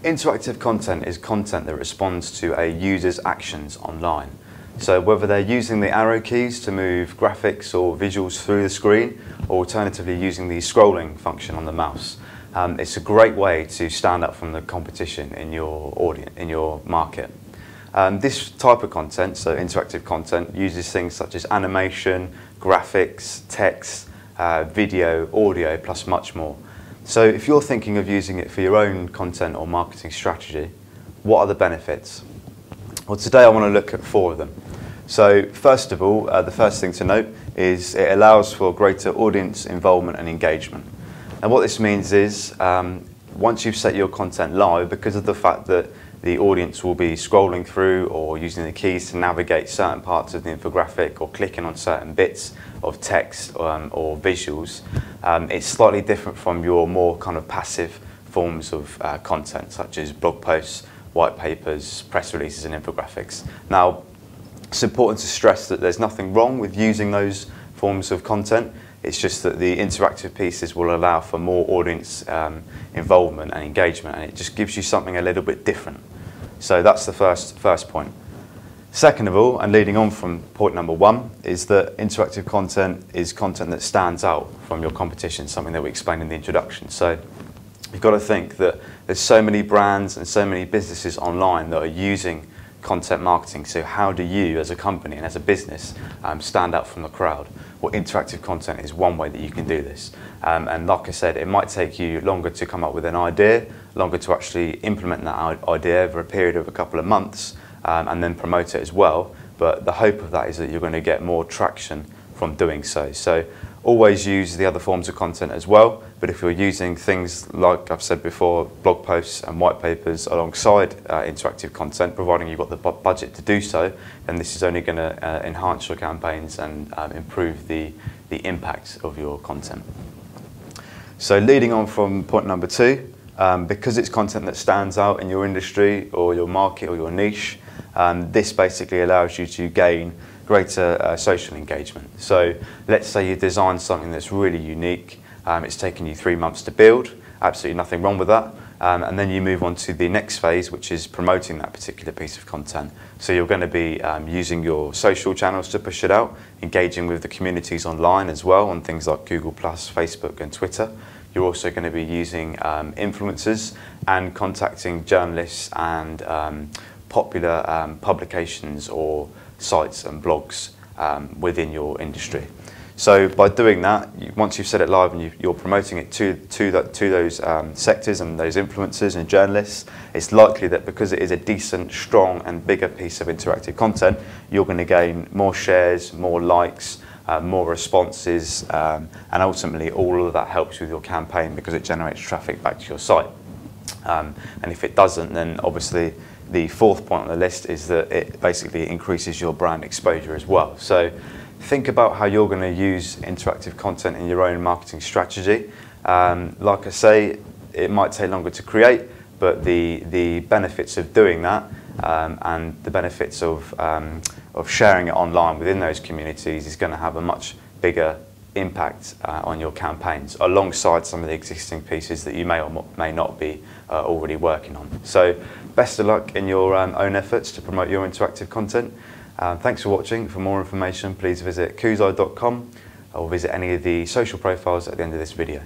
Interactive content is content that responds to a user's actions online. So whether they're using the arrow keys to move graphics or visuals through the screen, or alternatively using the scrolling function on the mouse, it's a great way to stand out from the competition in your audience, in your market. This type of content, so interactive content, uses things such as animation, graphics, text, video, audio, plus much more. So if you're thinking of using it for your own content or marketing strategy, what are the benefits? Well, today I want to look at 4 of them. So first of all, the first thing to note is it allows for greater audience involvement and engagement. And what this means is once you've set your content live, because of the fact that the audience will be scrolling through or using the keys to navigate certain parts of the infographic or clicking on certain bits of text or visuals, it's slightly different from your more kind of passive forms of content, such as blog posts, white papers, press releases and infographics. Now, it's important to stress that there's nothing wrong with using those forms of content. It's just that the interactive pieces will allow for more audience involvement and engagement, and it just gives you something a little bit different. So that's the first point. Second of all, and leading on from point number 1, is that interactive content is content that stands out from your competition, something that we explained in the introduction. So you've got to think that there's so many brands and so many businesses online that are using content marketing. So how do you as a company and as a business stand out from the crowd? Well, interactive content is one way that you can do this. And like I said, it might take you longer to come up with an idea, longer to actually implement that idea over a period of a couple of months, and then promote it as well. But the hope of that is that you're going to get more traction from doing so. So always use the other forms of content as well, but if you're using things like I've said before, blog posts and white papers alongside interactive content, providing you've got the budget to do so, then this is only going to enhance your campaigns and improve the impact of your content. So leading on from point number 2, because it's content that stands out in your industry or your market or your niche, this basically allows you to gain greater social engagement. So let's say you design something that's really unique, it's taken you 3 months to build, absolutely nothing wrong with that, and then you move on to the next phase, which is promoting that particular piece of content. So you're going to be using your social channels to push it out, engaging with the communities online as well on things like Google+, Facebook and Twitter. You're also going to be using influencers and contacting journalists and popular publications or sites and blogs within your industry. So by doing that, once you've set it live and you're promoting it to those sectors and those influencers and journalists, it's likely that because it is a decent, strong and bigger piece of interactive content, you're going to gain more shares, more likes, more responses, and ultimately all of that helps with your campaign because it generates traffic back to your site. And if it doesn't, then obviously the 4th point on the list is that it basically increases your brand exposure as well. So think about how you're going to use interactive content in your own marketing strategy. Like I say, it might take longer to create, but the benefits of doing that and the benefits of sharing it online within those communities is going to have a much bigger impact on your campaigns, alongside some of the existing pieces that you may or may not be already working on. So best of luck in your own efforts to promote your interactive content. Thanks for watching. For more information, please visit koozai.com or visit any of the social profiles at the end of this video.